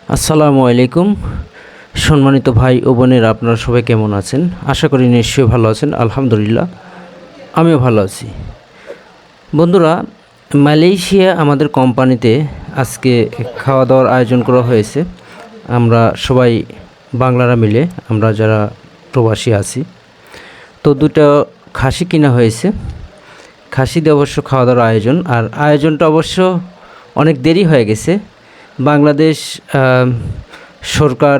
আসসালামু আলাইকুম। সম্মানিত ভাই ও বোনেরা, আপনারা সবাই কেমন আছেন? আশা করি নিশ্চয়ই ভালো আছেন। আলহামদুলিল্লাহ, আমিও ভালো আছি। বন্ধুরা, মালয়েশিয়া আমাদের কোম্পানিতে আজকে খাওয়া দাওয়ার আয়োজন করা হয়েছে। আমরা সবাই বাংলারা মিলে, আমরা যারা প্রবাসী আছি, তো দুটো খাসি কিনা হয়েছে। খাসি দিয়ে অবশ্য খাওয়া দাওয়ার আয়োজন, আর আয়োজনটা অবশ্য অনেক দেরি হয়ে গেছে। বাংলাদেশ সরকার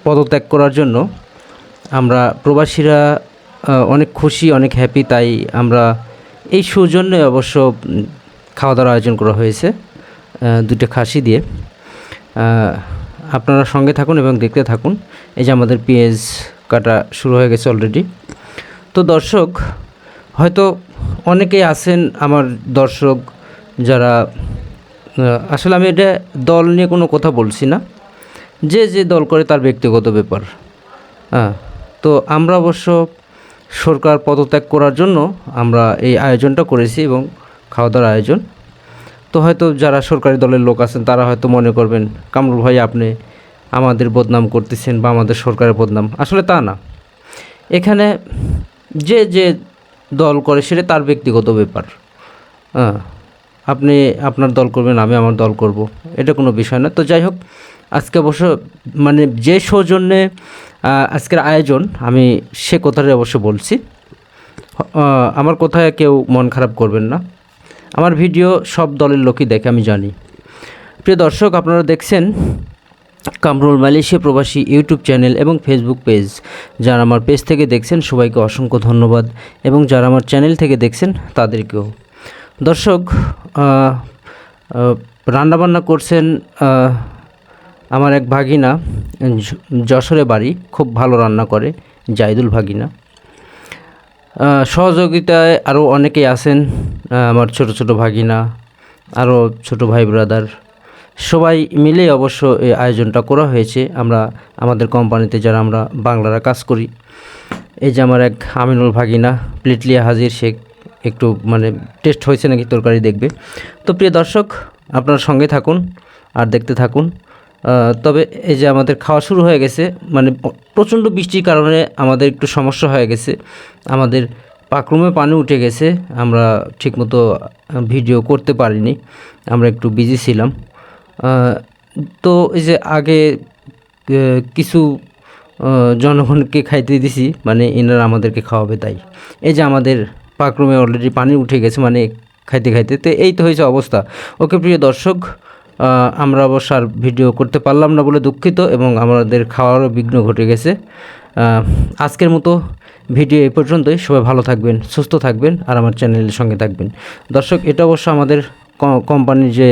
পদত্যাগ করার জন্য আমরা প্রবাসীরা অনেক খুশি, অনেক হ্যাপি। তাই আমরা এই সৌজন্যে অবশ্য খাওয়া দাওয়ার আয়োজন করা হয়েছে দুটো খাসি দিয়ে। আপনারা সঙ্গে থাকুন এবং দেখতে থাকুন। এই যে আমাদের পেঁয়াজ কাটা শুরু হয়ে গেছে অলরেডি। তো দর্শক, হয়তো অনেকেই আছেন আমার দর্শক যারা, আসলে আমি এটা দল নিয়ে কোনো কথা বলছি না, যে যে দল করে তার ব্যক্তিগত ব্যাপার। তো আমরা অবশ্য সরকার পদত্যাগ করার জন্য আমরা এই আয়োজনটা করেছি এবং খাওয়া দাওয়ার আয়োজন। তো হয়তো যারা সরকারি দলের লোক আছেন তারা হয়তো মনে করবেন, কামরুল ভাই আপনি আমাদের বদনাম করতেছেন বা আমাদের সরকারের বদনাম। আসলে তা না, এখানে যে যে দল করে সেটা তার ব্যক্তিগত ব্যাপার। আপনি আপনার দল করবেন, আমি আমার দল করব, এটা কোনো বিষয় না। তো যাই হোক, আজকে অবশ্য মানে যে সৌজন্যে আজকের আয়োজন, আমি সে কথাটাই অবশ্য বলছি। আমার কথায় কেউ মন খারাপ করবেন না। আমার ভিডিও সব দলের লোকই দেখে, আমি জানি। প্রিয় দর্শক, আপনারা দেখছেন কামরুল মালয়েশিয়া প্রবাসী ইউটিউব চ্যানেল এবং ফেসবুক পেজ। যারা আমার পেজ থেকে দেখছেন সবাইকে অসংখ্য ধন্যবাদ, এবং যারা আমার চ্যানেল থেকে দেখছেন তাদেরকেও। দর্শক, রান্নাবান্না করছেন আমার এক ভাগিনা, যশোরে বাড়ি, খুব ভালো রান্না করে, জাইদুল ভাগিনা। সহযোগিতায় আরও অনেকেই আছেন, আমার ছোট ছোট ভাগিনা, আরও ছোট ভাই ব্রাদার, সবাই মিলে অবশ্য এই আয়োজনটা করা হয়েছে। আমরা আমাদের কোম্পানিতে যারা আমরা বাংলারা কাজ করি, এই যে আমার এক আমিনুল ভাগিনা প্লেটলিয়া হাজির, সে একটু মানে টেস্ট হয়েছে নাকি তরকারি দেখবে। তো প্রিয় দর্শক, আপনারা সঙ্গে থাকুন আর দেখতে থাকুন। তবে এই যে আমাদের খাওয়া শুরু হয়ে গেছে, মানে প্রচণ্ড বৃষ্টির কারণে আমাদের একটু সমস্যা হয়ে গেছে, আমাদের পাকরুমে পানি উঠে গেছে, আমরা ঠিকমতো ভিডিও করতে পারিনি, আমরা একটু বিজি ছিলাম। তো এই যে আগে কিছু জনগণকে খাইতে দিছি, মানে এনারা আমাদেরকে খাওয়াবে, তাই এই যে আমাদের পাকরুমে অলরেডি পানি উঠে গেছে, মানে খাইতে খাইতে। তো এই তো হয়েছে অবস্থা। ওকে প্রিয় দর্শক, আমরা অবশ্য আর ভিডিও করতে পারলাম না বলে দুঃখিত, এবং আমাদের খাওয়ারও বিঘ্ন ঘটে গেছে। আজকের মতো ভিডিও এই পর্যন্তই। সবাই ভালো থাকবেন, সুস্থ থাকবেন, আর আমার চ্যানেলের সঙ্গে থাকবেন। দর্শক, এটা অবশ্য আমাদের কোম্পানির যে